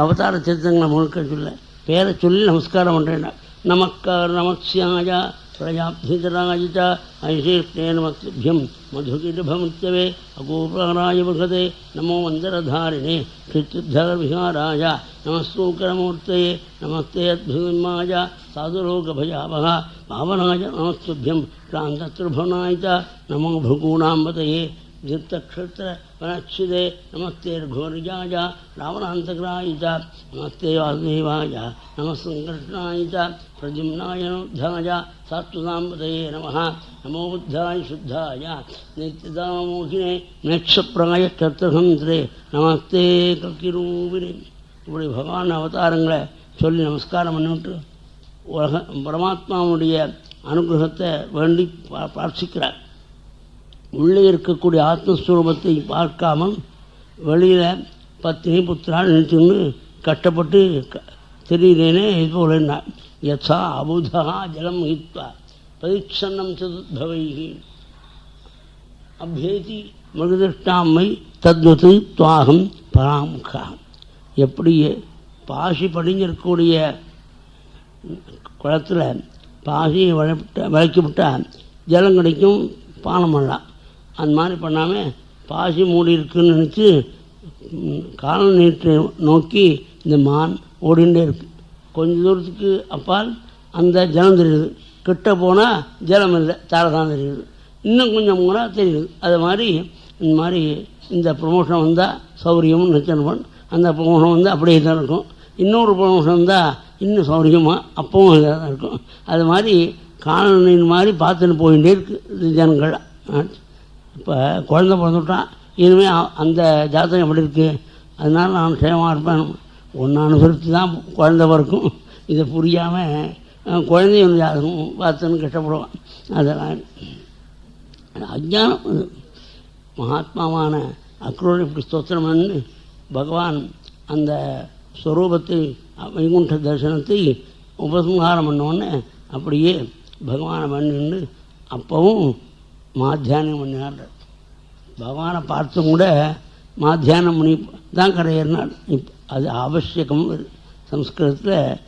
அவதார சரித்திரங்களை முழுக்க சொல்ல பேரை சொல்லி நமஸ்காரம் பண்ணுறேன். நமஸ்கார நமஸ்யாய பிரஜாப்திதராஜ ஐசேஷ்டே நமஸ்பியம் மதுகிரபமுத்யவே அகோபராய பகதே நமோ வந்தரதாரிணே கிருத்யுத்தரவிஹாராய நமஸ்தூக்கரமூர்த்தயே நமஸ்தே அத்புதமாய சாதுலோகபயாவஹ பாவனாய நமஸ்துभ्यं क्रान्तत्रिभुवनाय च नमो भृगूणाम्बतये जित्तक्षत्र वनच्छिदे नमस्ते घोरिजाय रावणान्तग्राय च नमस्ते वासुदेवाय नमः संकर्षणाय च प्रद्युम्नाय नोद्धाय सात्वताम्बतये नमः नमो बुद्धाय शुद्धाय नित्यदामोहिने नेक्षप्राय कर्तसंस्रे नमस्ते कल्किरूपिणे. இப்படி பகவான் அவதாரங்களை சொல்லி நமஸ்காரம் பண்ணிவிட்டு பரமாத்மாவுடைய அனுகிரகத்தை வேண்டி பிரார்த்திக்கிறார். உள்ளே இருக்கக்கூடிய ஆத்மஸ்வரூபத்தை பார்க்காமல் வெளியில் பத்னி புத்திரால் நினைச்சுன்னு கஷ்டப்பட்டு தெரியுறேனே இது போலன்னா யசா அபுதா ஜலம் ஹித்வா பரீட்சன்னம் சதுர்பவைகி அபேதி மிருகதிஷ்டாமை தத்வத்து துவாகம் பராமுகா. எப்படி பாசி படிஞ்சிருக்கக்கூடிய குளத்தில் பாசியை விளக்கி விட்டால் ஜலம் கிடைக்கும், பானம் பண்ணலாம். அந்த மாதிரி பண்ணாமல் பாசி மூடி இருக்குன்னு நினச்சி காலம் நீட்டை நோக்கி இந்த மான் ஓடிண்டே இருக்கு. கொஞ்சம் தூரத்துக்கு அப்பால் அந்த ஜலம் தெரியுது, கிட்ட போனால் ஜலம் இல்லை, தாரை தான் தெரியுது. இன்னும் கொஞ்சம் போனால் தெரியுது. அது மாதிரி இந்த ப்ரமோஷன் வந்தால் சௌரியம்னு நினச்சனுவன், அந்த ப்ரமோஷன் வந்து அப்படியே தான் இருக்கும். இன்னொரு ப்ரமோஷன் வந்தால் இன்னும் சௌரியமாக அப்பவும் இதாக தான் இருக்கும். அது மாதிரி காணொலின் மாதிரி பார்த்துன்னு போயிட்டே இருக்குது ஜனங்கள். இப்போ குழந்தை பிறந்துவிட்டான், இனிமேல் அந்த ஜாதகம் எப்படி இருக்குது, அதனால நான் சேமமாக இருப்பேன். ஒன்று அனுசரித்து தான் குழந்தை பிறக்கும். இதை புரியாமல் குழந்தைய ஜாதகம் பார்த்துன்னு கஷ்டப்படுவான். அதெல்லாம் அஜ்ஞானம். மகாத்மாவான அக்ரூர் இப்படி ஸ்தோத்திரம் பண்ணி பகவான் அந்த ஸ்வரூபத்தை வைகுண்ட தரிசனத்தை உபசம்ஹாரம் பண்ணோடனே அப்படியே பகவானை பண்ணிட்டு அப்பவும் மாத்தியானம் பண்ணினார். பகவானை பார்த்தும் கூட மாத்தியானம் பண்ணி தான் கரையேறினார். அது அவசியகம். சம்ஸ்கிருதத்தில்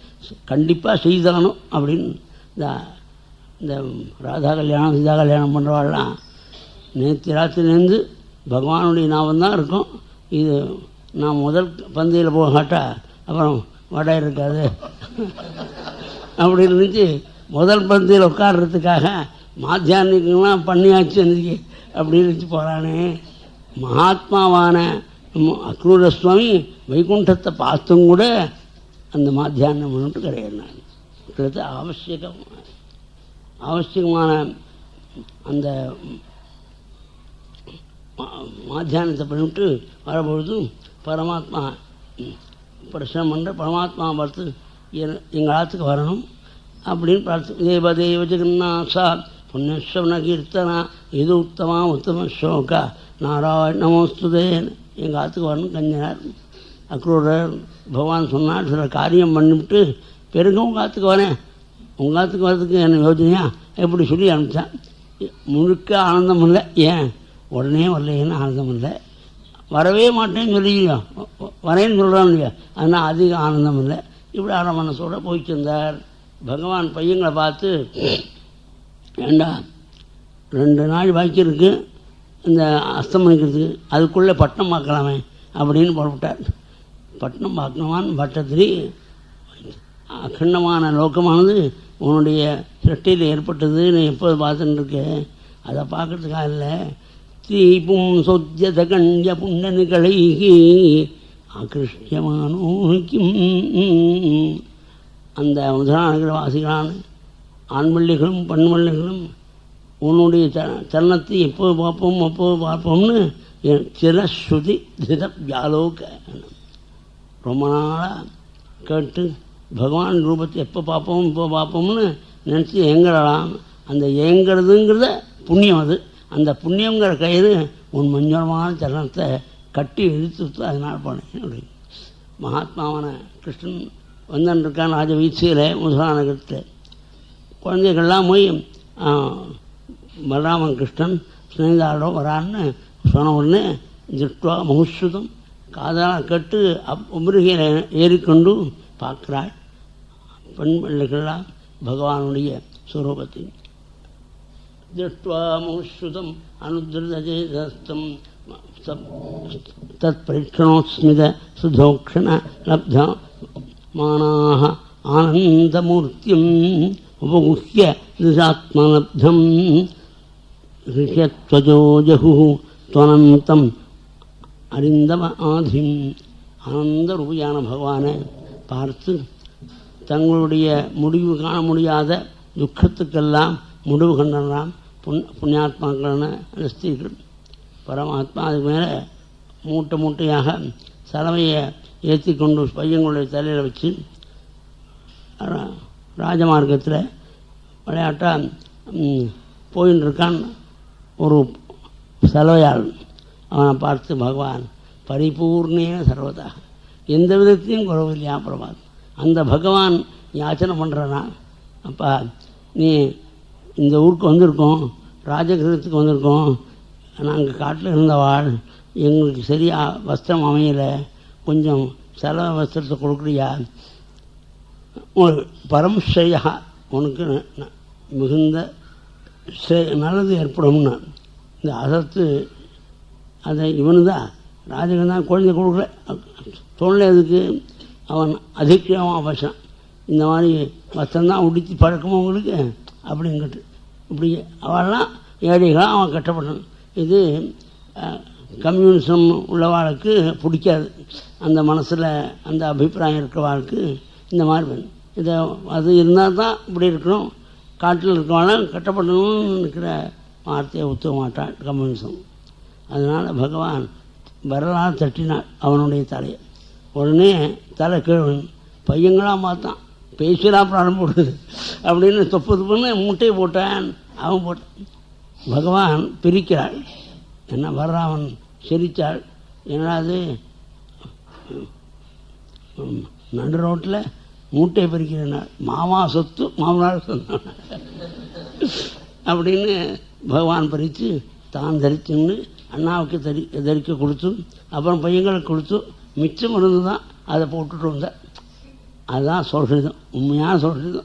கண்டிப்பாக செய்தானும் அப்படின்னு இந்த ராதா கல்யாணம் சீதா கல்யாணம் பண்ணுறவாள்லாம் நேற்று ராத்திரிலேருந்து பகவானுடைய ஞாபகம் தான் இருக்கும். இது நான் முதல் பந்தியில் போகாட்டா அப்புறம் வடை இருக்காது அப்படின்னு இருந்துச்சு. முதல் பந்தியில் உட்காடுறதுக்காக மாத்தியானிக்கெல்லாம் பண்ணியாச்சு அப்படின்னு வச்சு போகிறானே. மகாத்மாவான அக்ரூர சுவாமி வைகுண்டத்தை பார்த்தும் கூட அந்த மாத்தியானம் பண்ணிட்டு கிடையாது. அவசியமான அந்த மாத்தியானத்தை பண்ணிவிட்டு வரப்பொழுது பரமாத்மா பிரசனம் பண்ணுற பரமாத்மா பார்த்து எங்கள் ஆற்றுக்கு வரணும் அப்படின்னு பிரார்த்தனை. தேவ தேவ ஜெகநாசா புண்ணியஸ்வன கீர்த்தனா இது உத்தமா உத்தம ஸ்லோகா நாராயண நமோஸ்துதே. எங்கள் ஆற்றுக்கு வரணும் கஞ்சினார். அக்ரூரர் பகவான் சொன்னார், சில காரியம் பண்ணிவிட்டு பெருங்க உங்கள் ஆற்றுக்கு வரேன், உங்கள் ஆற்றுக்கு வரதுக்கு என்ன யோஜனையா எப்படி சொல்லி அனுப்பிச்சான். முழுக்க ஆனந்தம் இல்லை. ஏன் உடனே வரலையேன்னு ஆனந்தம் இல்லை. வரவே மாட்டேன்னு சொல்லிக்கோ, வரேன்னு சொல்கிறான் இல்லையா, அதனால் அதிக ஆனந்தம் இல்லை. இப்படி அரை மனசோட போயிட்டு இருந்தார். பகவான் பையங்களை பார்த்து, ஏண்டா 2 நாள் பாக்கி இருக்குது இந்த அஸ்தமனிக்கிறதுக்கு, அதுக்குள்ளே பட்டம் பார்க்கலாமே அப்படின்னு புறப்பட்டார். பட்டம் பார்க்கணுமான்னு பட்டத்திரி அகண்டமான லோகமானது உன்னுடைய சிருஷ்டியில் ஏற்பட்டது, நீ எப்போது பார்த்துட்டு இருக்க, அதை பார்க்கறதுக்காக இல்லை. தீபும் சொத்தியத கண்ய புண்ணனுகளைகி ஆகிருஷ்யமானோக்கிம். அந்த முதலானகிற வாசிகளான ஆண்மல்லிகளும் பெண்மல்லிகளும் உன்னுடைய சரணத்தை எப்போது பார்ப்போம்னு சில ஸ்ருதி தித வியாலோக ரொம்ப நாளாக கேட்டு பகவான் ரூபத்தை எப்போ பார்ப்போம்னு நினச்சி ஏங்கலாம். அந்த ஏங்கிறதுங்கிறத புண்ணியம். அந்த புண்ணியங்கிற கயிறு உன் மஞ்சளமான சரணத்தை கட்டி இழுத்து அதனால் போனேன் அப்படின்னு. மகாத்மாவான கிருஷ்ணன் வந்துருக்கான் ராஜ வீழ்ச்சியில் முதலானகத்தில். குழந்தைகள்லாம் போய் பலராமன் கிருஷ்ணன் ஸ்னேகிதாரோட வரான்னு சொன்ன உடனே திருஷ்டுவா முகுஸ்ருதம் காதால் கட்டு உமிருகையில் ஏறிக்கொண்டு பார்க்குறாள். பெண் பிள்ளைகளாம் பகவானுடைய ஸ்வரூபத்தை திருஷ்டுவா முஸ்ருதம் அனுதிருதஜேதஸ்தம் தத் பரீட்சணோஸ்மித சுதோக்ஷண லப்த மானாக ஆனந்தமூர்த்தியம் உபகுஹ்ய திசாத்மலப்தம் ரிஷத்வஜோ ஜஹுஹு துவனந்தம் அரிந்தம ஆதிம். ஆனந்த ரூபியான பகவானை பார்த்து தங்களுடைய முடிவு காண முடியாத துக்கத்துக்கெல்லாம் முடிவு கண்டலாம் புண்ணியாத்மாக்களான ஸ்திரீகள். பரமாத்மா அதுக்கு மேலே மூட்டை மூட்டையாக சலவையை ஏற்றி கொண்டு பையங்களுடைய தலையில் வச்சு ராஜமார்க்கத்தில் விளையாட்டாக போயின்னு இருக்கான். ஒரு சலவையாள் அவனை பார்த்து பகவான் பரிபூர்ணேன சர்வதா, எந்த விதத்தையும் குறவில்லையா பிரபாத். அந்த பகவான் யாச்சனை பண்ணுறனா, அப்பா நீ இந்த ஊருக்கு வந்திருக்கோம், ராஜகிரகத்துக்கு வந்திருக்கோம், நாங்கள் காட்டில் இருந்தவாள், எங்களுக்கு சரியாக வஸ்திரம் அமையலை, கொஞ்சம் செலவு வஸ்திரத்தை கொடுக்குறியா, ஒரு பரம்ஸ்ரேயா உனக்கு மிகுந்த நல்லது ஏற்படும்னு. இந்த அசத்து அதை இவனு தான் ராஜகன் தான் குழந்தை கொடுக்கல தோணதுக்கு அவன் அதிகமாக அவசரம். இந்த மாதிரி வஸ்திரம்தான் உடுத்தி பழக்கமாக உங்களுக்கு அப்படிங்கிட்டு இப்படி அவெல்லாம் ஏழைகளாக அவன் கஷ்டப்பட்டான். இது கம்யூனிசம் உள்ளவாளுக்கு பிடிக்காது. அந்த மனசில் அந்த அபிப்பிராயம் இருக்கிறவாளுக்கு இந்த மாதிரி வேணும். இதை அது இருந்தால் தான் இப்படி இருக்கணும், காட்டில் இருக்கவாளும் கஷ்டப்படணும்னு இருக்கிற வார்த்தையை ஒத்துக்க மாட்டான் கம்யூனிசம். அதனால் பகவான் வரலாறு தட்டினாள் அவனுடைய தலையை. உடனே தலை கீழ் பையங்களாக பார்த்தான், பேசுகிறா பிராணம் போடுது அப்படின்னு தொப்புன்னு முட்டையை போட்டான். அவன் போட்டான். பகவான் பிரிக்கிறாள். என்ன வர்றாவன் சிரித்தாள். என்னது நடு ரோட்டில் மூட்டையை பிரிக்கிறனாள், மாமா சொத்து மாமனார் சொன்னான் அப்படின்னு பகவான் பறித்து தான் தரிச்சுன்னு அண்ணாவுக்கு தரிக்க கொடுத்து அப்புறம் பையங்களுக்கு கொடுத்து மிச்சம் இருந்து தான் அதை போட்டுட்டு வந்தார். அதுதான் சொல்கிறது, உண்மையான சொல்கிறது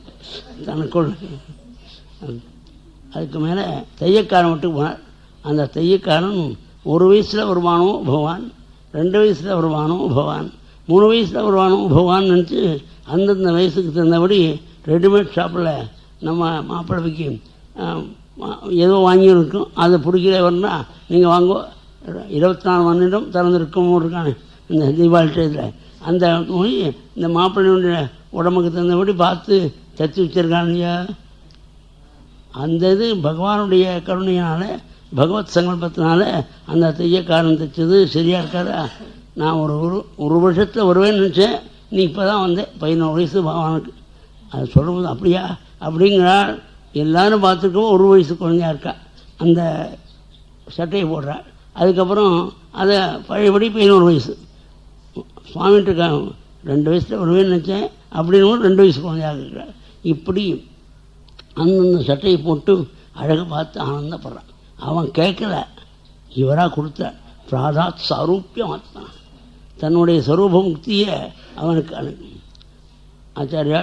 தனக்குள். அதுக்கு மேலே தையக்காரன் மட்டும் போனார். அந்த தையக்காரன் 1 வயசில் வருவானோ பகவான், 2 வயசில் வருவானோ பகவான், 3 வயசில் வருவானோ பகவான் நினச்சி அந்தந்த வயசுக்கு தகுந்தபடி ரெடிமேட் ஷாப்பில் நம்ம மாப்பிள்ளைக்கு ஏதோ வாங்கியிருக்கோம், அதை பிடிக்கிறவர்னா நீங்கள் வாங்கோ, 24 மணி நேரம் திறந்துருக்கும் இருக்கானே இந்த தீபாவளி டயத்தில், அந்த மொழி இந்த மாப்பிள்ளையுடைய உடம்புக்கு தகுந்தபடி பார்த்து தச்சு வச்சுருக்கானுங்க. அந்த இது பகவானுடைய கருணையினால் பகவத் சங்கல்பத்தினால அந்த தையக்காரன் தைச்சது சரியாக இருக்காதா. நான் ஒரு வருஷத்தில் வருவேன்னு நினச்சேன், நீ இப்போ தான் வந்தேன், 11 வயசு பகவானுக்கு. அது சொல்லும்போது அப்படியா அப்படிங்கிறாள். எல்லோரும் பார்த்துருக்கோம் 1 வயசு குழந்தையாக இருக்கா அந்த சட்டையை போடுறாள். அதுக்கப்புறம் அதை பழையபடி 11 வயசு சுவாமிகிட்ட 2 வயசில் வருவேன்னு நினச்சேன் அப்படின்னு 2 வயசு குழந்தையாக இருக்கிறாள். இப்படி அந்தந்த சட்டையை போட்டு அழகை பார்த்து ஆனந்தப்படுறான். அவன் கேட்கல, இவராக கொடுத்த பிராதாத் சாரூப்பியம் ஆத்மா, தன்னுடைய ஸ்வரூப முக்தியை அவனுக்கு ஆச்சாரியா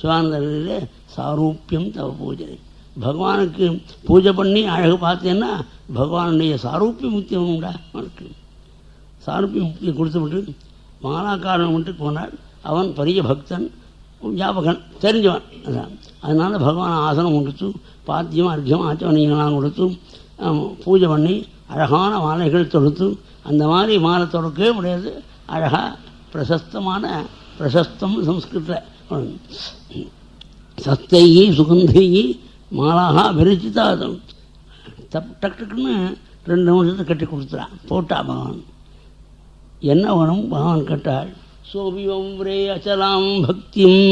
சிவானந்தரிலே சாரூப்பியம் தவ பூஜை. பகவானுக்கு பூஜை பண்ணி அழகு பார்த்தேன்னா பகவானுடைய சாரூப்பிய முக்தி உண்டா அவனுக்கு. சாரூப்பிய முக்தியை கொடுத்து விட்டு மாலாக்காரன் வீட்டுக்கு போனாள். அவன் பெரிய பக்தன், ஞாபகன், தெரிஞ்சவன். அதான் அதனால் பகவான் ஆசனம் கொடுத்து பாத்தியம் அர்க்கியம் ஆச்சவனிகளாம் கொடுத்து பூஜை பண்ணி அழகான மாலைகள் தொடுத்து, அந்த மாதிரி மாலை தொடுக்கவே முடியாது, அழகாக பிரசஸ்தம் சம்ஸ்கிருத்தில் சத்தையி சுகந்தையி மாலாக விரிச்சிதாதம் டக்குன்னு 2 நிமிஷத்தை கட்டி கொடுத்துறான். போட்டா பகவான். என்ன வேணும் பகவான் கேட்டாள். சோபிவம் ரே அச்சலாம் பக்திம்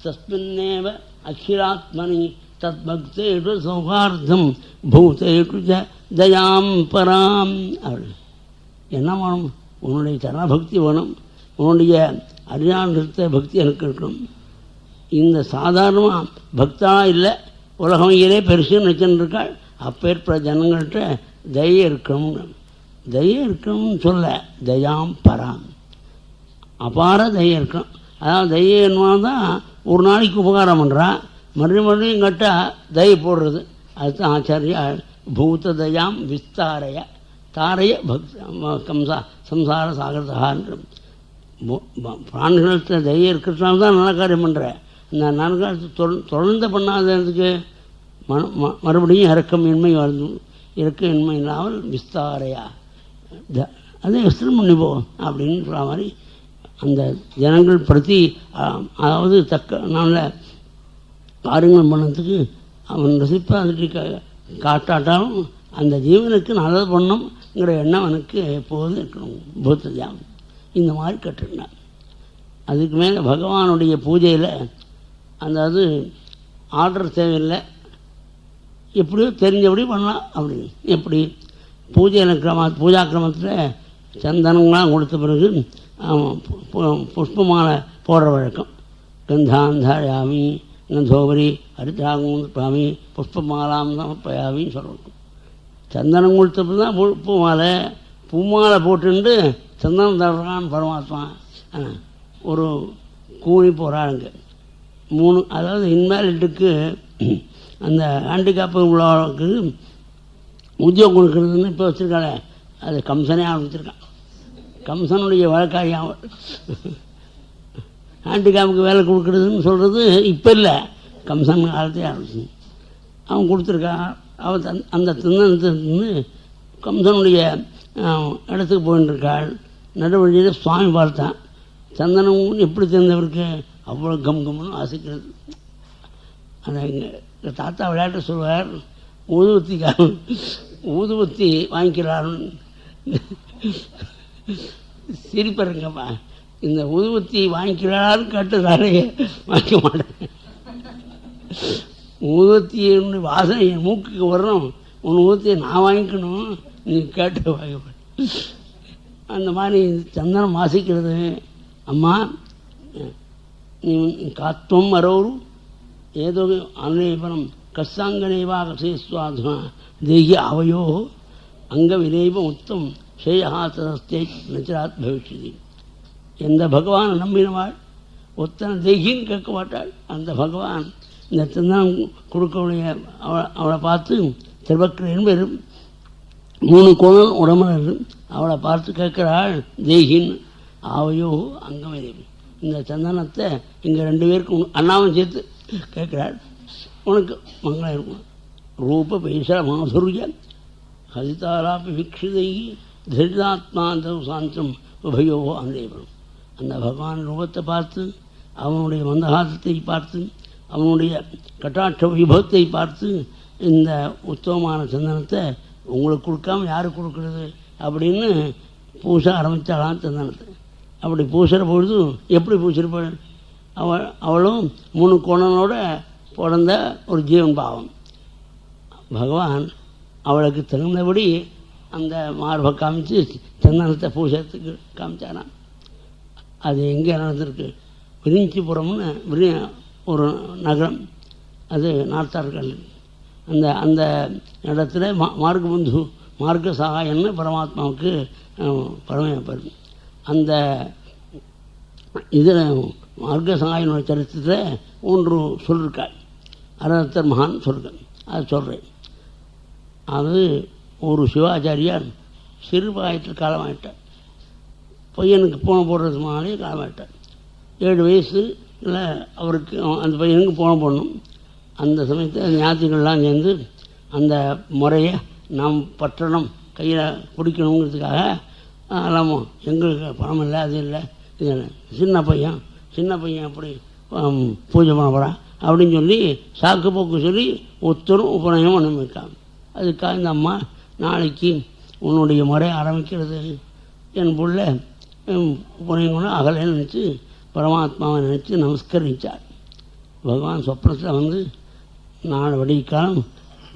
தஸ்மின்னேவ அகிலாத்மனி தத் பக்தேஷு சௌஹார்த்தம் பூதேஷு தயாம் பராம். அவள் என்ன வேணும்? உன்னுடைய சரணபக்தி வேணும், உன்னுடைய அரியாண்டிருத்த பக்தி எனக்கு இருக்கணும். இந்த சாதாரணமாக பக்தாலாம் இல்லை, உலகம் இயலே பெருசுன்னு நினச்சுன்னு இருக்காள். அப்பேற்பட்ட ஜனங்கள்கிட்ட தயை இருக்கணும். தயை இருக்கணும்னு சொல்ல, தயாம் பராம், அபார தயை இருக்கணும். அதாவது தயை என்னவான் தான் ஒரு நாளைக்கு உபகாரம் பண்ணுறான், மறுபடியும் கேட்டால் தயை போடுறது. அதுதான் ஆச்சாரியா பூத தயாம் விஸ்தாரைய தாரைய கம்சா சம்சார சாகரதான்ற பிராணிகளத்தில் தயை இருக்கிறதுனால தான் நல்ல காரியம் பண்ணுறேன். இந்த நல்ல காரியத்தை தொடர்ந்து பண்ணாததுக்கு மறுபடியும் இறக்கமின்மை வந்து இறக்கமின்மை இல்லாமல் விஸ்தாரையா அதே விஸ்திரம் பண்ணி போகும் அப்படின்னு சொல்கிற மாதிரி அந்த ஜனங்கள் பிரதி அதாவது நல்ல காரியங்கள் பண்ணதுக்கு அவன் ரசிப்பை அதுக்கு காட்டாட்டாலும் அந்த ஜீவனுக்கு நல்லது பண்ணணுங்கிற எண்ணம் அவனுக்கு எப்போதும் இருக்கணும். பூத்ததியாம் இந்த மாதிரி கற்றுக்கினான். அதுக்கு மேலே பகவானுடைய பூஜையில் அதாவது ஆர்டர் தேவையில்லை, எப்படியோ தெரிஞ்சபடி பண்ணலாம். அப்படின்னு எப்படி பூஜையில் பூஜா கிரமத்தில் சந்தனங்களாம் கொடுத்த பிறகு புஷ்பமாலை போடுற வழக்கம். கந்தாந்தாயாமி கந்தோபரி ஹரிதாங்கி புஷ்பமாலாம் சமர்ப்பயாமின்னு சொல்கிறோம். சந்தனம் கொடுத்தப்ப தான் பூமாலை போட்டுண்டு சந்தனம் தடுறான்னு பரமாத்மா. ஒரு கூணி போகிறாங்க 3, அதாவது இன்வேலிட்டுக்கு அந்த ஹேண்டிகேப்பு உள்ளவர்களுக்கு உத்தியோகம் கொடுக்குறதுன்னு இப்போ வச்சுருக்காங்க. அது கம்சனே ஆரம்பிச்சிருக்கான். கம்சனுடைய வழக்காக ஹேண்டிகேப்புக்கு வேலை கொடுக்குறதுன்னு சொல்கிறது இப்போ இல்லை, கம்சன் காலத்தையே ஆரம்பிச்சு அவன் கொடுத்துருக்கான். அவன் அந்த திண்ணத்திலிருந்து கம்சனுடைய இடத்துக்கு போயின்ட்டுருக்காள். நடுவழியில் சுவாமி பார்த்தான். சந்தனம் எப்படி தெரிந்தவருக்கு அவ்வளோ கம்னு ஆசைக்கிறது. அந்த எங்கள் தாத்தா விளையாட்டு சொல்வார், ஊதுவத்தி வாங்கிக்கிறாருன்னு. சிரிப்பருங்கம்மா, இந்த ஊதுவத்தி வாங்கிக்கிறான்னு கேட்டதாலே வாங்கிக்க மாட்டேன். ஊதுவத்திய வாசனை என் மூக்குக்கு வரணும், உன் ஊதுவத்தியை நான் வாங்கிக்கணும், நீ கேட்டு வாங்க. அந்த மாதிரி சந்தனம் வாசிக்கிறது. அம்மா நீ காத்துவம் மரோரு ஏதோ அநேபனம் கஸ்தாங்கனேவாக சேஸ்வாத்மா தேகி அவையோ அங்க வினேப உத்தம் ஸ்ரேயாத்தே நச்சராத் பவிஷ்யதி. எந்த பகவானை நம்பினவாள் ஒத்தனை தேகின்னு கேட்க மாட்டாள். அந்த பகவான் இந்த சந்தனம் கொடுக்கக்கூடிய அவளை பார்த்து திருவக்கரன் பேரும் 3 கோணம் உடம்புல அவளை பார்த்து கேட்குறாள் தேகின்னு. ஆவையோ அங்கம் வினேபி, இந்த சந்தனத்தை இங்கே 2 பேருக்கும் அண்ணாவும் சேர்த்து கேட்குறாள். உனக்கு மங்களம் இருக்கும். ரூப பைசா மாதுரிய ஹரிதாராப்பி வீக்ஷிதை தரிதாத்மாந்த சாந்தம் உபயோ அந்தேபம். அந்த பகவான் ரூபத்தை பார்த்து, அவனுடைய மந்தகாசத்தை பார்த்து, அவனுடைய கட்டாட்ச விபவத்தை பார்த்து இந்த உத்தமமான சந்தனத்தை உங்களுக்கு கொடுக்காம யாருக்கு கொடுக்குறது அப்படின்னு பூச ஆரம்பித்தாலாம் சந்தனத்தை. அப்படி பூசுகிற பொழுது எப்படி பூசிருப்பாள்? அவளும் 3 கோணனோட பிறந்த ஒரு ஜீவன் பாவம். பகவான் அவளுக்கு தகுந்தபடி அந்த மார்பை காமிச்சு சந்தனத்தை பூசத்துக்கு காமிச்சாராம். அது எங்கே நடந்திருக்கு? விரிஞ்சிபுரம்னு ஒரு நகரம், அது நார்த்தார்கள். அந்த இடத்துல மார்க்க சகாயன்னு பரமாத்மாவுக்கு பரமையப்பர். அந்த இதில் மார்க்க சகாயனுடைய சரித்திரத்தில் 1 சொல்லியிருக்காள். அரதத்தர் மகான் சொல்கிறேன், அது சொல்கிறேன். அது ஒரு சிவாச்சாரியார் சிறுபாயத்தில் காலமாயிட்டார். பையனுக்கு போன போடுறது முன்னாலே காலமாயிட்டார். 7 வயசு இல்லை அவருக்கு, அந்த பையனுக்கு போன போடணும். அந்த சமயத்தில் ஞாத்திகள்லாம் சேர்ந்து அந்த முறையை நாம் பற்றணும், கையில் பிடிக்கணுங்கிறதுக்காக எல்லாமோ எங்களுக்கு பணம் இல்லை, அது இல்லை, இது சின்ன பையன் அப்படி பூஜை பண்ண போகிறான் அப்படின்னு சொல்லி சாக்கு போக்கு சொல்லி ஒருத்தரும் உபநயம் அனுமதிக்காங்க. அதுக்காக இந்த அம்மா நாளைக்கு உன்னுடைய முறை ஆரம்பிக்கிறது, என் புள்ள உபநயம் கூட அகலைன்னு நினச்சி பரமாத்மாவை நினச்சி நமஸ்கரித்தார். பகவான் சொப்னத்தில் வந்து, நாலு வடிக்காலம்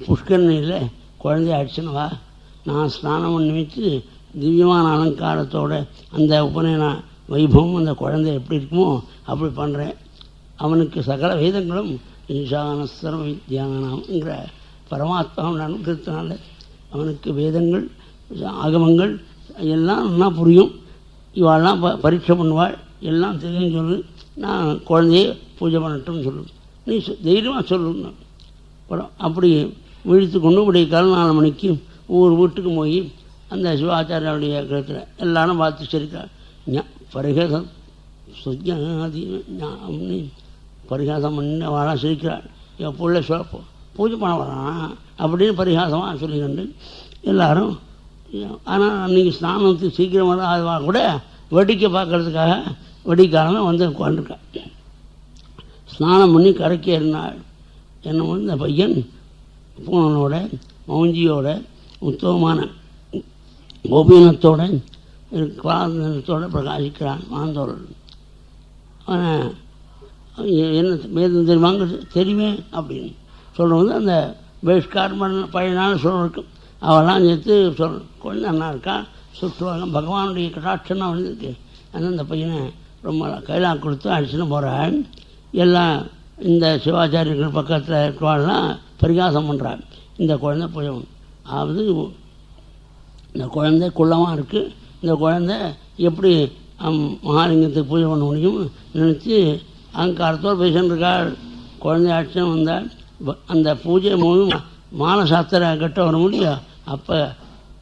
புஷ்கரணியில் குழந்தைய அடிச்சுன்னு வா, நான் ஸ்நானம் பண்ணி வச்சு திவ்யமான அலங்காரத்தோட அந்த உபநயன வைபவம் அந்த குழந்தை எப்படி இருக்குமோ அப்படி பண்ணுறேன். அவனுக்கு சகல வேதங்களும் ஈசான சர்வ வித்யானாம்ங்கிற பரமாத்மாவின் அனுகிரகத்தினால அவனுக்கு வேதங்கள் ஆகமங்கள் எல்லாம் நல்லா புரியும். இவாளெல்லாம் பரீட்சை பண்ணுவாள், எல்லாம் தெரியும் சொல்லு. நான் குழந்தைய பூஜை பண்ணட்டும்னு சொல்லு, நீ தைரியமாக சொல்லுங்க. அப்புறம் அப்படி விழித்து கொண்டு இப்படி 4 மணிக்கு ஒவ்வொரு வீட்டுக்கு போய் அந்த சிவாச்சாரியாவுடைய கருத்தில் எல்லாரும் பார்த்து சரிக்கா பரிகாசம் சுஜாதி பரிகாசம் பண்ணி வாழ சிரிக்கிறாள். என் பிள்ளை பூஜை பண்ண வரான் அப்படின்னு பரிகாசமாக சொல்லிக்கண்டு எல்லாரும். ஆனால் அன்றைக்கி ஸ்நானத்துக்கு சீக்கிரம் வர அதுவாக கூட வெடிக்கை பார்க்கறதுக்காக வெடிக்காரங்க வந்து உட்காந்துருக்காள். ஸ்நானம் பண்ணி கரைக்கு ஏறினாள். என்ன வந்து இந்த பையன் பூனனோட மௌஞ்சியோட உத்தமமான கோபீனத்தோட குலாதனத்தோடு பிரகாசிக்கிறான் மாந்தோரன். அவன் என்ன வேதம் தெரியுமாங்கிறது தெரியுமே அப்படின்னு சொல்கிறது அந்த பகிஷ்கார் பழைய நாள் சொல்லிருக்கு. அவெல்லாம் சேர்த்து குழந்தை அண்ணா இருக்கான் சுற்றுவாங்க. பகவானுடைய கட்டாட்சம் தான் வந்துருக்கு. ஆனால் அந்த பையனை ரொம்ப கையிலா கொடுத்து அடிச்சுன்னு போகிறாள். எல்லாம் இந்த சிவாச்சாரியர்கள் பக்கத்தில் இருக்கிறவாள்லாம் பரிகாசம் பண்ணுறாள். இந்த குழந்தை புயவன் அதாவது இந்த குழந்தை குள்ளமாக இருக்குது, இந்த குழந்தை எப்படி மகாலிங்கத்துக்கு பூஜை பண்ண முடியும் நினச்சி அகங்காரத்தோடு பேசின்றிருக்காள். குழந்தை ஆட்சியம் வந்தால் அந்த பூஜை மூலம் மாலை சாஸ்திர கட்ட வர முடியும். அப்போ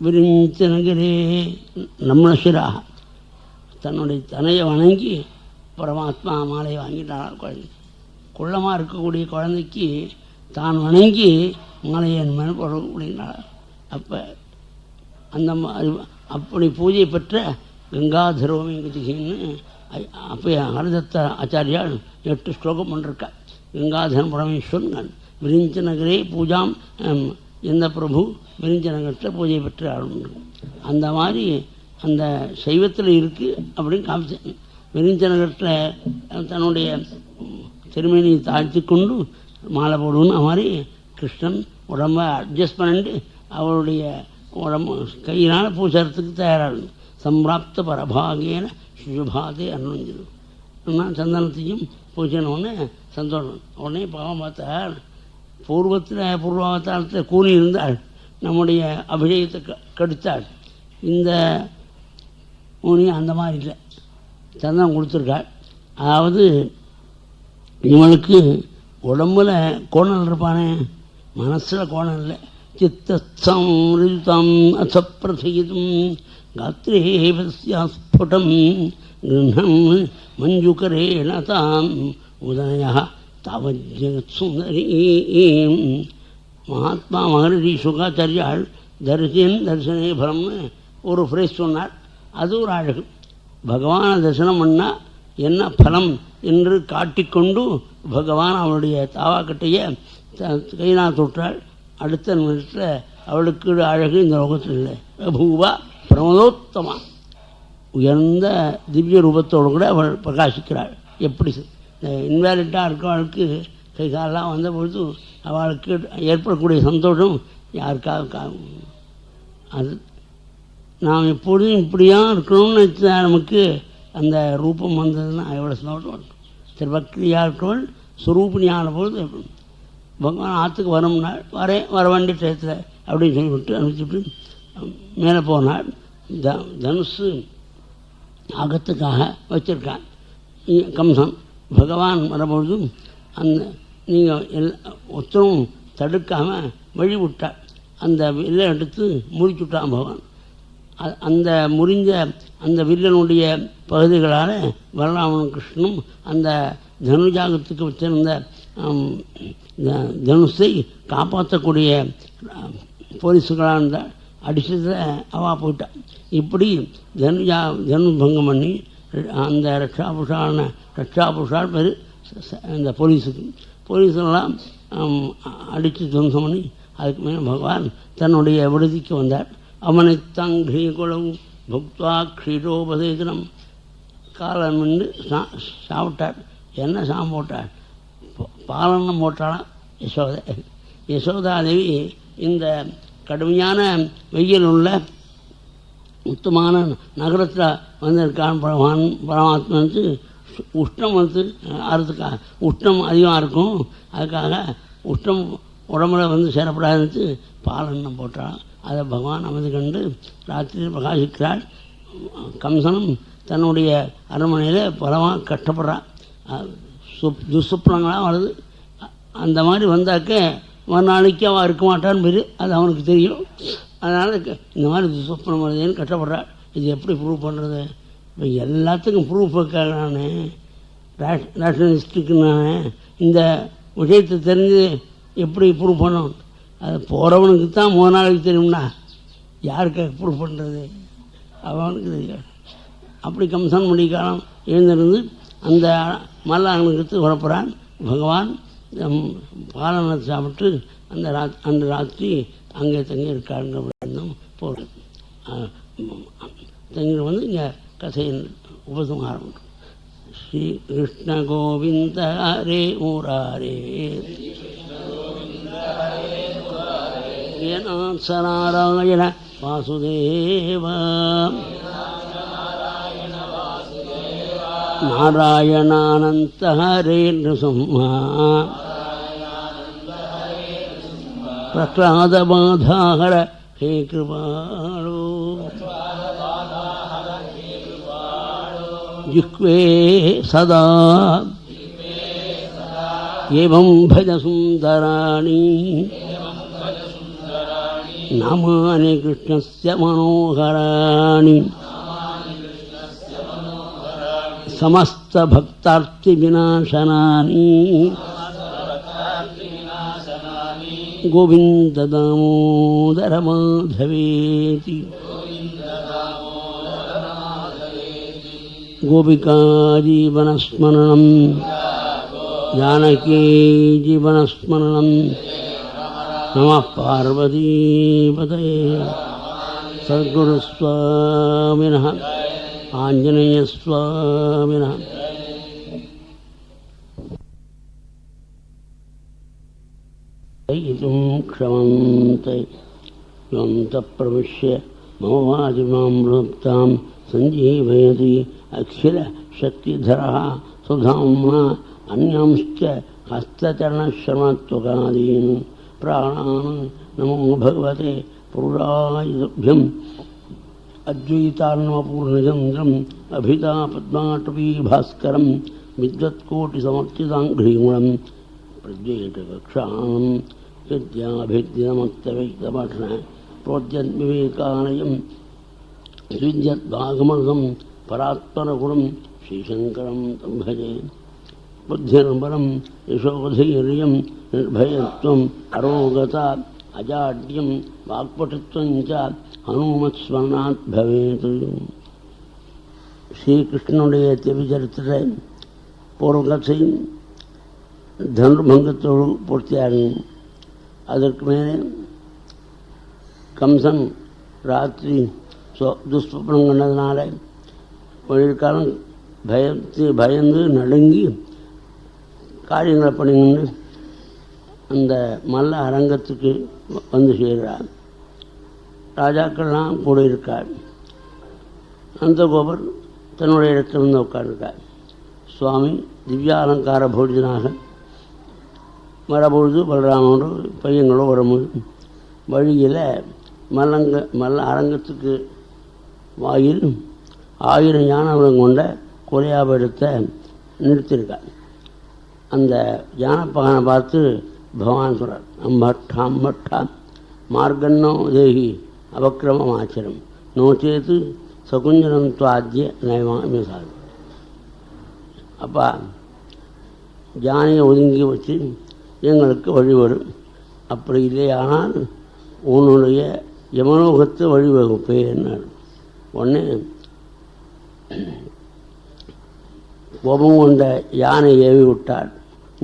விரிஞ்சனங்களே நம்மளசிராக தன்னுடைய தனையை வணங்கி பரமாத்மா மாலையை வாங்கிட்டாள். குழந்தை குள்ளமாக இருக்கக்கூடிய குழந்தைக்கு தான் வணங்கி மாலையை மேலே போடக்கூடியனாள். அப்போ அந்த அப்படி பூஜை பெற்ற கங்காதரோமிங்கதிகின்னு அப்போ ஹரதத்த ஆச்சாரியால் 8 ஸ்லோகம் பண்ணிருக்கா. கங்காதரன் பரமேஸ்வரன் விரிஞ்ச நகரே பூஜாம் எந்த பிரபு விரிஞ்ச நகரத்தில் பூஜை பெற்ற ஆளுநர். அந்த மாதிரி அந்த சைவத்தில் இருக்குது அப்படின்னு காமிச்சேன். விரிஞ்ச நகரத்தில் தன்னுடைய திருமணியை தாழ்த்தி கொண்டு மாலை போடுவோன்னு மாதிரி கிருஷ்ணன் உடம்பை அட்ஜஸ்ட் பண்ணிட்டு அவருடைய உடம்பு கையினால் பூசறதுக்கு தயாராகணும். சம்பிராப்த பரபாகேன சுபாதே அருணஞ்சிடும் சந்தனத்தையும் பூசினோடனே சந்தோஷம். உடனே பாவம் பார்த்தாள். பூர்வாவதாரத்தில் கூறி இருந்தாள், நம்முடைய அபிஷேகத்தை கெடுத்தாள். இந்த ஊனி அந்த மாதிரி இல்லை, சந்தனம் கொடுத்துருக்காள். அதாவது இவனுக்கு உடம்புல கோணல் இருப்பானே, மனசில் கோணல் இல்லை. சித்தம் அசப்பிரசயிதும் காத்திரேபஸ்யாஸ்புடம் கிருஹம் மஞ்சுகரேண தாம் உதய தாவஜகத் சுந்தரி. மகாத்மா மகரிஷி சுகாச்சாரியால் தரிசனே பலம்னு ஒரு ஃப்ரேஸ் சொன்னார். அது ஒரு அழகு. பகவானை தரிசனம் பண்ணால் என்ன பலம் என்று காட்டிக்கொண்டு பகவான் அவளுடைய தாவாக்கட்டையை கையினால் தொட்டாள். அடுத்த நிமிஷத்தில் அவளுக்கு அழகு இந்த லோகத்தில் இல்லை. பிரபுவா பிரமதோத்தமா உயர்ந்த திவ்ய ரூபத்தோடு கூட அவள் பிரகாசிக்கிறாள். எப்படி இன்வேலிட்டாக இருக்கவளுக்கு கை காலெலாம் வந்த பொழுது அவளுக்கு ஏற்படக்கூடிய சந்தோஷம் யாருக்காக அது நாம் எப்பொழுதும் இப்படியாக இருக்கணும்னு வச்சா நமக்கு அந்த ரூபம் வந்ததுன்னா எவ்வளோ சந்தோஷம் இருக்கும். திருபக்தியாக இருக்கவள் சுரூபிணியான பொழுது பகவான் ஆற்றுக்கு வரும்னாள். வர வேண்டிய டயத்தில் அப்படின்னு சொல்லிவிட்டு அனுப்பிச்சுட்டு மேலே போனாள். தனுசு ஆகத்துக்காக வச்சுருக்கான் கம்சன். பகவான் வரும்பொழுதும் அந்த நீங்கள் ஒத்தரும் தடுக்காமல் வழி விட்டாள். அந்த வில்லை எடுத்து முறிச்சுட்டான் பகவான். அந்த முறிஞ்ச அந்த வில்லனுடைய பகுதிகளால் பலராமனும் கிருஷ்ணனும் அந்த தனுஜாகத்துக்கு வச்சிருந்த தனுஷை காப்பாற்றக்கூடிய போலீஸுகளாக இருந்தால் அடிச்சதில் அவா போயிட்டான். இப்படி தனுபங்கம் பண்ணி அந்த ரட்சாபுஷால் பேர் இந்த போலீஸுக்கெல்லாம் அடித்து துவம்சம் பண்ணி அதுக்கு மேலே பகவான் தன்னுடைய விடுதிக்கு வந்தார். அவனை தங்கி குளவு புக்வா க்ஷீரோபதேசனம் காலம் நின்று சாப்பிட்டார். என்ன சாம் போட்டார்? பாலன்னம் போட்டாலாம் யசோதாதேவி. இந்த கடுமையான வெயில் உள்ள உத்தமான நகரத்தில் வந்திருக்கான் பரமாத்மனுக்கு உஷ்ணம் வந்து ஆறுறதுக்காக உஷ்ணம் அதிகமாக இருக்கும். அதுக்காக உஷ்ணம் உடம்புல வந்து சேரப்படாதுன்னு பாலன்னம் போட்டான். அதை பகவான் அமைதி கண்டு ராத்திரி பிரகாசிக்கிறாள். கம்சனும் தன்னுடைய அரண்மனையில் பலமாக கஷ்டப்படுறான். துசுப்னங்களாக வருது. அந்த மாதிரி வந்தாக்க மறுநாளைக்கு அவன் இருக்க மாட்டான்னு பேர், அது அவனுக்கு தெரியும். அதனால் இந்த மாதிரி துசுப்னம் வருதுன்னு கஷ்டப்படுறாள். இது எப்படி ப்ரூவ் பண்ணுறது? இப்போ எல்லாத்துக்கும் ப்ரூஃப் வைக்காக நான் ரேஷனலிஸ்ட்டுக்கு நான் இந்த விஷயத்தை தெரிஞ்சு எப்படி ப்ரூவ் பண்ணணும்? அது போகிறவனுக்கு தான் 3 நாளைக்கு தெரியும்னா யாருக்காக ப்ரூவ் பண்ணுறது? அவனுக்கு தெரியும். அப்படி கம்சன் முடிக்காலம் எழுந்திருந்து அந்த மல்லாங்கத்துக்கு வரப்போகிறான். பகவான் பாலனை சாப்பிட்டு அந்த ராத்திரி அங்கே தங்கி இருக்காருன்னு போகிறேன். தங்கி வந்து இங்கே கதையின் உபசம்ஹாரம். ஸ்ரீ கிருஷ்ண கோவிந்த ஹரே முராரே நாராயண வாசுதேவ நாராயணானந்த ஹரே நிருசிம்ஹா பிரஹ்லாத பாதாஹர ஹே கிருபாளு जिह्वे सदा एवं भज सुंदराणि नामानि कृष्णस्य मनोहराणि समस्त भक्तार्ति विनाशनानि गोविंद दामोदर माधवेति गोपिका जीवनस्मरणं जानकी जीवनस्मरणं नमः पार्वतीपतये सद्गुरुस्वामिनः आञ्जनेयस्वामिनः इदं क्षमन्ते प्रविश्य मम वाजिमां वृत्तां संजीवयति अक्षर शक्तिधरः सुधाम्ना अन्यांश्च हस्तचरणश्रमत्वकादीन् प्राणान् नमो भगवते पुरुषाय अद्वैतार्णवपूर्णचन्द्रम् अभितापद्माटवी भास्करं विद्वत्कोटिसमर्चिताङ्घ्रिगुणं प्रज्वलितकक्षां विद्याभिद्यमक्तव्यक्तपठन प्रोद्यद्विवेकानयं विद्यद्भागमर्गं परात्परगुणं श्रीशङ्करं तं भजे बुद्धिर्बलं यशोधैर्यं निर्भयत्वम् अरोगता अजाड्यं वाक्पटुत्वं च हनुमत्स्मरणात् भवेत्. ஸ்ரீகிருஷ்ணனுடைய திவ்யச்சரித்திர பூர்வகத்தை தனுர்பங்கத்தோடு பூர்த்தியாகும். அதற்கு மேலே கம்சன் ராத்திரி துஷ்பனம் கண்டதுனால வழிகாலம் பயந்து நடுங்கி காரியங்களை பண்ணிக்கொண்டு அந்த மல்ல அரங்கத்துக்கு வந்து சேர்கிறார். ராஜாக்கள்லாம் கூட இருக்கார். அந்த கோபர் தன்னுடைய இடத்துல வந்து உட்கார்ந்துருக்கார். சுவாமி திவ்யாலங்கார போஜனாக வரபொழுது பலராமனோடு பையங்களோ வரும்போது வழியில் மல்ல அரங்கத்துக்கு வாயில் 1000 யானைகளும் கொண்ட கொலையாபடத்தை நிறுத்தியிருக்கார். அந்த யானைப்பகனை பார்த்து பகவான் சொல்கிறார், அம்பட்டா அம்பட்டா மார்கன்னோ தேகி அபக்கிரமம் ஆச்சரம் நோச்சேத்து சகுஞ்சனம் துவாத்திய நயமாக சார். அப்பா யானையை ஒதுங்கி வச்சு எங்களுக்கு வழிவரும், அப்படி இல்லையானால் உன்னுடைய யமலோகத்து வழிவகுப்பேன்னு. உடனே கோபம் கொண்ட யானை ஏவி விட்டார்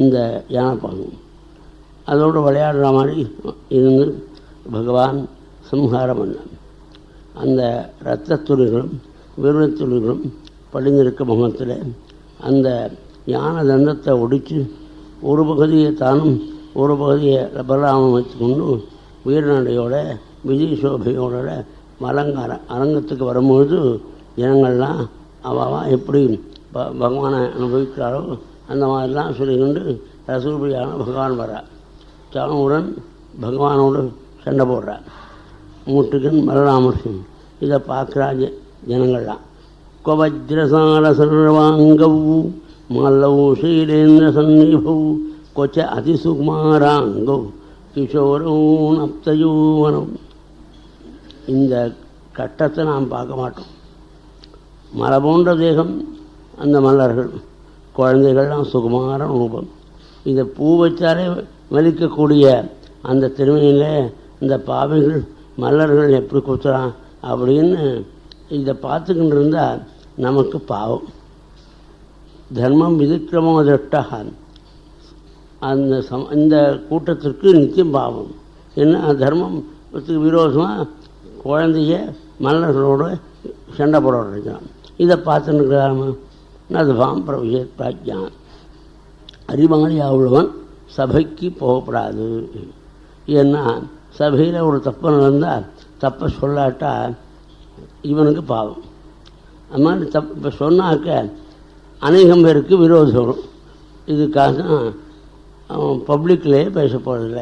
இந்த யானைப்பகம். அதோடு விளையாடுற மாதிரி இருந்து பகவான் சம்ஹாரம் பண்ணார். அந்த இரத்த துளிகளும் விருணத்துளிகளும் படிஞ்சிருக்க முகத்தில் அந்த யானை தண்டத்தை ஒடித்து ஒரு பகுதியை தானும் ஒரு பகுதியை பலராமம் வைத்துக்கொண்டு வீரநடையோட விஜய் சோபையோட அரங்கத்துக்கு வரும்பொழுது ஜனங்கள்லாம் அவன் எப்படி பகவானை அனுபவிக்கிறாரோ அந்த மாதிரிலாம் சொல்லிக்கொண்டு ரசூபியான பகவான் வர்றார். தானுடன் பகவானோடு சண்டை போடுறார். மூட்டுக்கன் பலராமர்ஷன். இதை பார்க்குறா ஜனங்கள்லாம். கொவஜ்ரசார சர்வாங்கவு மல்லவு ஸ்ரீரேந்திர சந்நிபவு கொச்ச அதிசுகுமாராங்கவ் கிஷோரவும் அப்தயூவனம். இந்த கட்டத்தை நாம் பார்க்க மாட்டோம். மலை போன்ற தேகம் அந்த மல்லர்கள், குழந்தைகள்லாம் சுகுமார ரூபம். இதை பூ வச்சாலே மலிக்கக்கூடிய அந்த திருமையில் இந்த பாவைகள் மல்லர்கள் எப்படி குத்துறான் அப்படின்னு இதை பார்த்துக்கிட்டு இருந்தால் நமக்கு பாவம். தர்மம் விதிக்கிரமோ திட்டாக அந்த இந்த கூட்டத்திற்கு நித்தியம் பாவம். என்ன தர்மத்துக்கு விரோதமாக குழந்தைய மல்லர்களோடு சண்டை போட வச்சுருக்கான். இதை பார்த்துன்னு நதுபாம் பிரவிஷேத் பிராஜ்யான். அறிவாளியாக உள்ளவன் சபைக்கு போகப்படாது. ஏன்னா சபையில் ஒரு தப்பு நடந்தால் தப்பை சொல்லாட்டா இவனுக்கு பாவம். அது மாதிரி இப்போ சொன்னாக்க அநேகம் பேருக்கு விரோதம் வரும். இதுக்காக அவன் பப்ளிக்லேயே பேச போகிறதில்ல.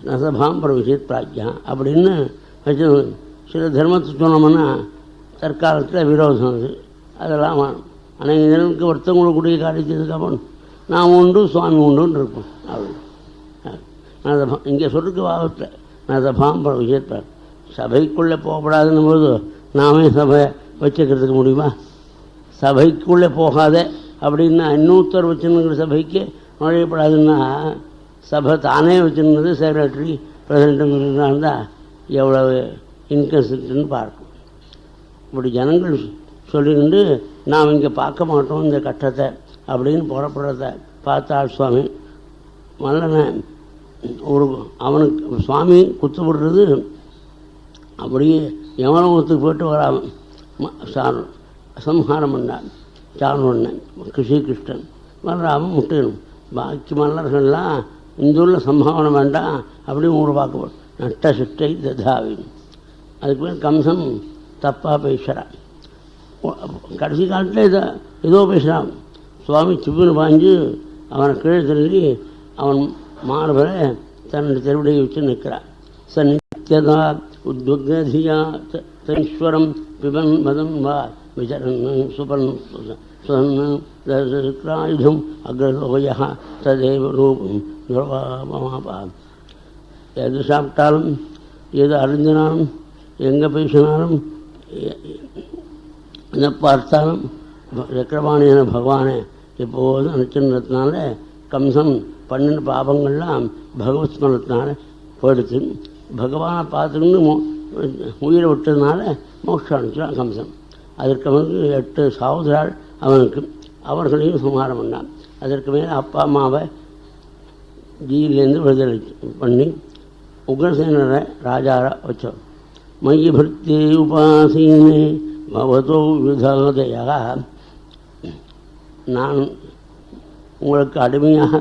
நசபாம் பிரவிஷேத் பிராஜ்யான் அப்படின்னு வச்சு சில தர்மத்தை சொன்னோம்னா தற்காலத்தில் விரோதம் அது. அதெல்லாம் அநேக ஜனங்களுக்கு ஒருத்தவங்களுக்கு கூடிய காரியத்துக்கு அப்புறம் நான் உண்டு சுவாமி உண்டுன்னு இருப்போம். அப்படி இங்கே சொல்லிருக்கு பாவத்தில் நசபாம் பிரவிஷேத். சபைக்குள்ளே போகப்படாதுன்னும் போது நாமே சபை வச்சுக்கிறதுக்கு முடியுமா? சபைக்குள்ளே போகாத அப்படின்னா இன்னொருத்தர் வச்சுருங்கிற சபைக்கு நுழையப்படாதுன்னா சபை தானே வச்சுருந்தது செக்ரட்டரி பிரசிடெண்ட்டுங்கிறதா இருந்தால் எவ்வளவு இன்கன்சிஸ்டன்ட்னு பார்க்கும். இப்படி ஜனங்கள் சொல்லிக்கிண்டு நாம் இங்கே பார்க்க மாட்டோம் இந்த கட்டத்தை அப்படின்னு புறப்படுறத பார்த்தாள் சுவாமி. மல்லனை ஒரு அவனுக்கு சுவாமி குத்து விடுறது அப்படியே யமலோகத்துக்கு போய்ட்டு வராமன் சம்ஹாரம் பண்ணான். சாரணன் ஸ்ரீகிருஷ்ணன் மல்லராமன் முட்டையணும். பாக்கி மல்லர்கள்லாம் இந்த ஊரில் சம்ஹாவனம் வேண்டாம் அப்படின்னு ஊரை பார்க்கப்படும். நட்ட சிட்டை ததாவின். அதுக்கு மேலே கம்சன் தப்பாக பேசுகிறான். கடைசி காலத்தில் ஏதோ பேசுகிறான். சுவாமி சிவனு பாஞ்சு அவனை கீழே தள்ளி அவன் மார்பரை தன்னுடைய திருவிடையை வச்சு நிற்கிறான். ச நித்யதா உத்வக்னதியா தீஸ்வரம் பிபன் மதம் வா விசரன் சுபன் சுதன்னும் அக்ரலோய ததேவ ரூபம் துரவாபமாபா. எது சாப்பிட்டாலும் எது அறிஞ்சினாலும் எங்கே பேசினாலும் எதை பார்த்தாலும் சக்கரபாணியான பகவானை எப்போதும் நினச்சிருந்ததுனால கம்சன் பண்ணின பாபங்கள்லாம் பகவத் ஸ்மரணத்தினால போயிடுச்சு. பகவானை பார்த்துக்கின்னு உயிரை விட்டதுனால மோட்சம் அனுப்பிச்சான் கம்சன். அதற்கு அவனுக்கு 8 சகோதரால் அவனுக்கு, அவர்களையும் சம்ஹாரம் பண்ணான். அதற்கு மேலே அப்பா அம்மாவை ஜீலேருந்து விடுதலை பண்ணி உக்ரசேனரை ராஜாரா வச்சோம். மயி பக்தி உபாசீனே பவதோ விதாதயா. நான் உங்களுக்கு அடிமையாக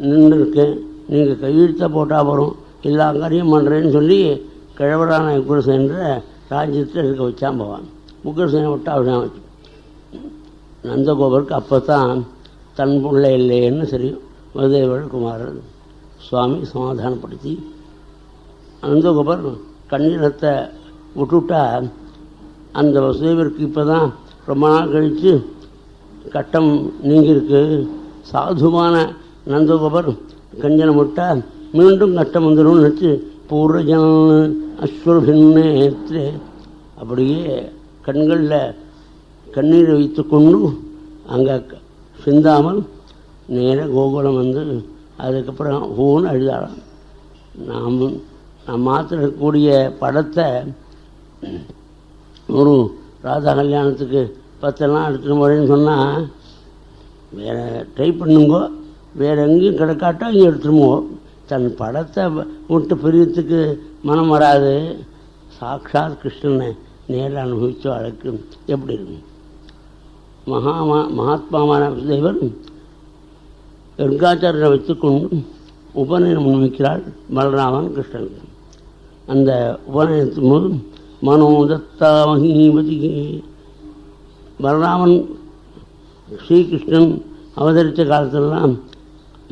நின்றுருக்கேன், நீங்கள் கையெழுத்த போட்டால் போகிறோம், எல்லா காரியம் பண்ணுறேன்னு சொல்லி கிழவரான உக்ரசேனரை ராஜ்யத்தில் இருக்க வச்சான் போவான். உக்ரசேனை விட்டு அவன் வச்சு நந்தகோபருக்கு அப்போ தான் தன் பிள்ளை இல்லைன்னு தெரியும். வசுதேவர் குமாரர் சுவாமி சமாதானப்படுத்தி நந்தகோபர் கண்ணீரத்தை விட்டுவிட்டா அந்த வசுதேவருக்கு இப்போ தான் ரொம்ப நாள் கழித்து கட்டம் நீங்கியிருக்கு. சாதுவான நந்தகோபர் கஞ்சனம் விட்டால் மீண்டும் கட்டம் வந்துடும் நினச்சி பூர்வஜன் அஸ்வபின்னேற்று அப்படியே கண்களில் கண்ணீரை வைத்து கொண்டு அங்கே சிந்தாமல் நேராக கோகுலம் வந்து அதுக்கப்புறம் ஊன்னு அழுதாளாம். நாம் மாத்திரக்கூடிய படத்தை ஒரு ராதா கல்யாணத்துக்கு 10 நாள் எடுத்துகிட்டு போகிறேன்னு சொன்னால் வேறு ட்ரை பண்ணுங்கோ, வேறு எங்கேயும் கிடைக்காட்டா இங்கே எடுத்துருமோ. தன் படத்தை விட்டு பிரியத்துக்கு மனம் வராது. சாட்சாத் கிருஷ்ணனை நேரில் அனுபவித்து அழைக்கு எப்படி இருக்கும். மகாத்மாவான தேவர் கர்காச்சாரியரை வைத்துக்கொண்டு உபநயனம் முன்வைக்கிறாள் பலராமன் கிருஷ்ணன். அந்த உபநயனத்தின் போது மனோதத்தா மகீமதி பலராமன் ஸ்ரீகிருஷ்ணன் அவதரித்த காலத்திலலாம்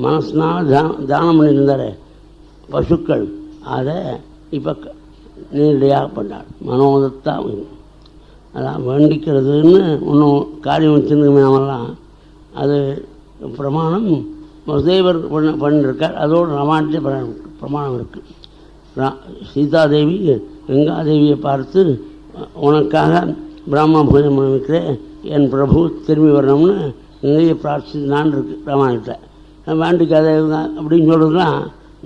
மனசினால் தானம் பண்ணியிருந்தார் பசுக்கள். அதை இப்போ நேரடியாக பண்ணார். மனோதத்தா அதான் வேண்டிக்கிறதுன்னு ஒன்றும் காரியம் வச்சுருக்கோமே நாமெல்லாம், அது பிரமாணம் தேவர் பண்ணிருக்கார். அதோடு ராமாயணத்தை பிரமாணம் இருக்குது. சீதாதேவி கங்காதேவியை பார்த்து உனக்காக பிராமண பூஜை பண்ணிக்கிறேன், என் பிரபு திரும்பி வரணும்னு நிறைய பிரார்த்தினான் இருக்கு ராமாயணத்தை. வேண்டிக்காத அப்படின்னு சொல்கிறதுலாம்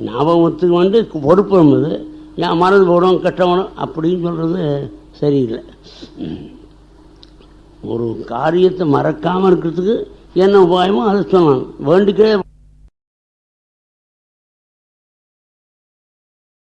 ஞாபகத்துக்கு வந்து பொறுப்பு இருந்தது. ஏன் மறந்து போடும் கட்டவனும் அப்படின்னு சொல்கிறது சரியில்லை. ஒரு காரியத்தை மறக்காமல் இருக்கிறதுக்கு என்ன உபாயமோ அதை சொன்னான். வேண்டிக்கவே